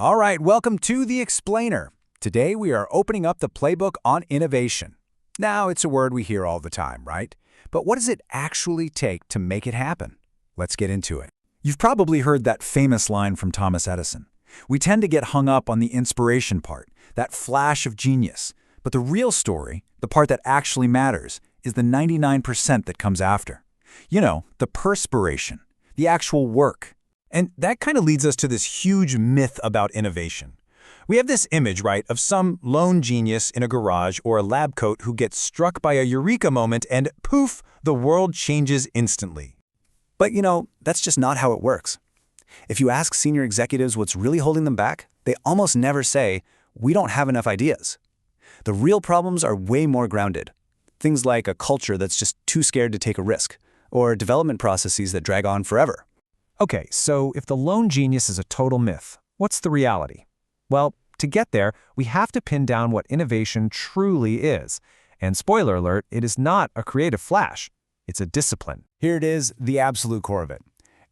All right, welcome to The Explainer. Today we are opening up the playbook on innovation. Now, it's a word we hear all the time, right? But what does it actually take to make it happen? Let's get into it. You've probably heard that famous line from Thomas Edison. We tend to get hung up on the inspiration part, that flash of genius. But the real story, the part that actually matters, is the 99% that comes after. You know, the perspiration, the actual work. And that kind of leads us to this huge myth about innovation. We have this image, right, of some lone genius in a garage or a lab coat who gets struck by a eureka moment and poof, the world changes instantly. But you know, that's just not how it works. If you ask senior executives what's really holding them back, they almost never say, "We don't have enough ideas." The real problems are way more grounded. Things like a culture that's just too scared to take a risk, or development processes that drag on forever. Okay, so if the lone genius is a total myth, what's the reality? Well, to get there, we have to pin down what innovation truly is. And spoiler alert, it is not a creative flash. It's a discipline. Here it is, the absolute core of it.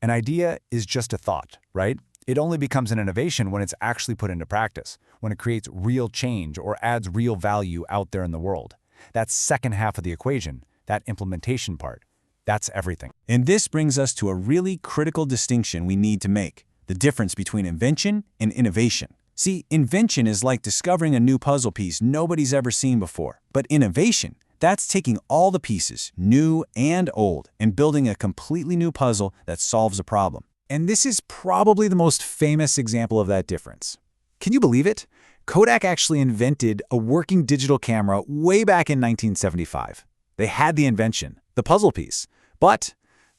An idea is just a thought, right? It only becomes an innovation when it's actually put into practice, when it creates real change or adds real value out there in the world. That second half of the equation, that implementation part, that's everything. And this brings us to a really critical distinction we need to make, the difference between invention and innovation. See, invention is like discovering a new puzzle piece nobody's ever seen before. But innovation, that's taking all the pieces, new and old, and building a completely new puzzle that solves a problem. And this is probably the most famous example of that difference. Can you believe it? Kodak actually invented a working digital camera way back in 1975. They had the invention, the puzzle piece, but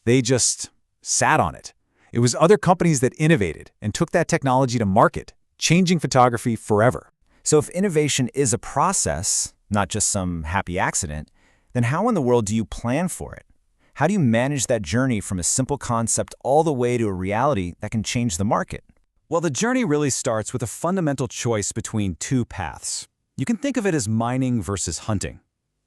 they just sat on it. It was other companies that innovated and took that technology to market, changing photography forever. So if innovation is a process, not just some happy accident, then how in the world do you plan for it? How do you manage that journey from a simple concept all the way to a reality that can change the market? Well, the journey really starts with a fundamental choice between two paths. You can think of it as mining versus hunting.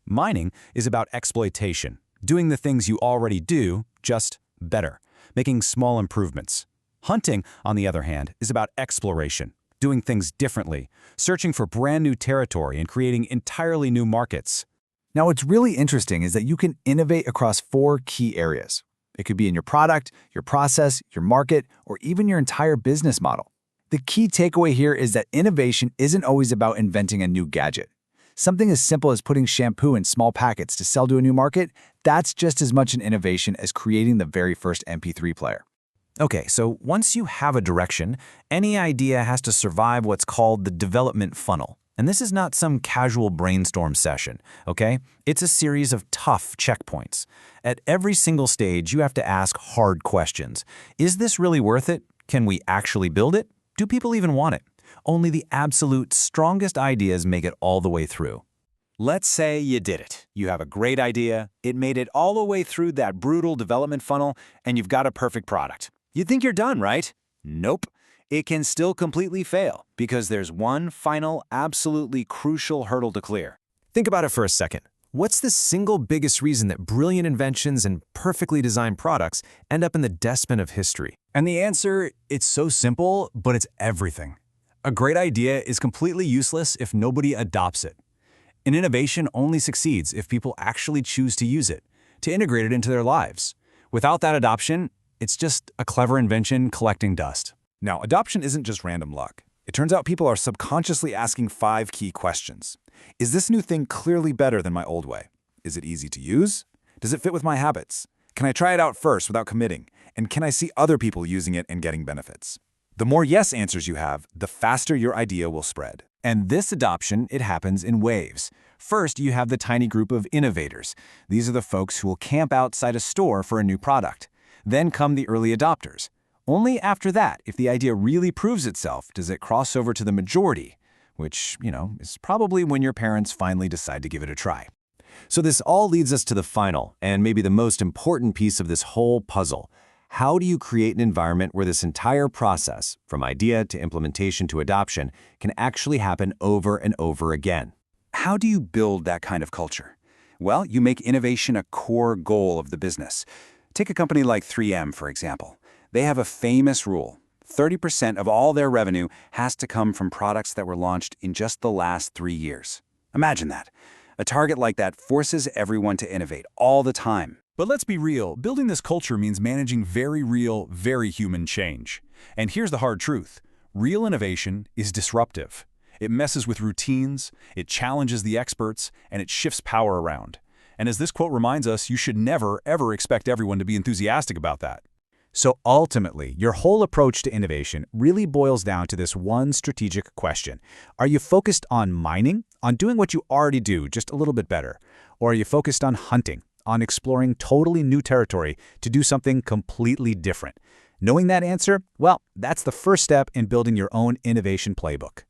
Mining is about exploitation, doing the things you already do, just better, making small improvements. Hunting, on the other hand, is about exploration, doing things differently, searching for brand new territory and creating entirely new markets. Now, what's really interesting is that you can innovate across four key areas. It could be in your product, your process, your market, or even your entire business model. The key takeaway here is that innovation isn't always about inventing a new gadget. Something as simple as putting shampoo in small packets to sell to a new market, that's just as much an innovation as creating the very first MP3 player. Okay, so once you have a direction, any idea has to survive what's called the development funnel. And this is not some casual brainstorm session, okay? It's a series of tough checkpoints. At every single stage, you have to ask hard questions. Is this really worth it? Can we actually build it? Do people even want it? Only the absolute strongest ideas make it all the way through. Let's say you did it. You have a great idea, it made it all the way through that brutal development funnel, and you've got a perfect product. You'd think you're done, right? Nope. It can still completely fail because there's one final, absolutely crucial hurdle to clear. Think about it for a second. What's the single biggest reason that brilliant inventions and perfectly designed products end up in the dustbin of history? And the answer, it's so simple, but it's everything. A great idea is completely useless if nobody adopts it. An innovation only succeeds if people actually choose to use it, to integrate it into their lives. Without that adoption, it's just a clever invention collecting dust. Now, adoption isn't just random luck. It turns out people are subconsciously asking 5 key questions. Is this new thing clearly better than my old way? Is it easy to use? Does it fit with my habits? Can I try it out first without committing? And can I see other people using it and getting benefits? The more yes answers you have, the faster your idea will spread. And this adoption, it happens in waves. First, you have the tiny group of innovators. These are the folks who will camp outside a store for a new product. Then come the early adopters. Only after that, if the idea really proves itself, does it cross over to the majority, which, is probably when your parents finally decide to give it a try. So this all leads us to the final, and maybe the most important piece of this whole puzzle. How do you create an environment where this entire process, from idea to implementation to adoption, can actually happen over and over again? How do you build that kind of culture? Well, you make innovation a core goal of the business. Take a company like 3M, for example. They have a famous rule: 30% of all their revenue has to come from products that were launched in just the last 3 years. Imagine that. A target like that forces everyone to innovate all the time. But let's be real, building this culture means managing very real, very human change. And here's the hard truth. Real innovation is disruptive. It messes with routines, it challenges the experts, and it shifts power around. And as this quote reminds us, you should never, ever expect everyone to be enthusiastic about that. So ultimately, your whole approach to innovation really boils down to this one strategic question. Are you focused on mining, on doing what you already do, just a little bit better? Or are you focused on hunting, on exploring totally new territory to do something completely different? Knowing that answer, well, that's the first step in building your own innovation playbook.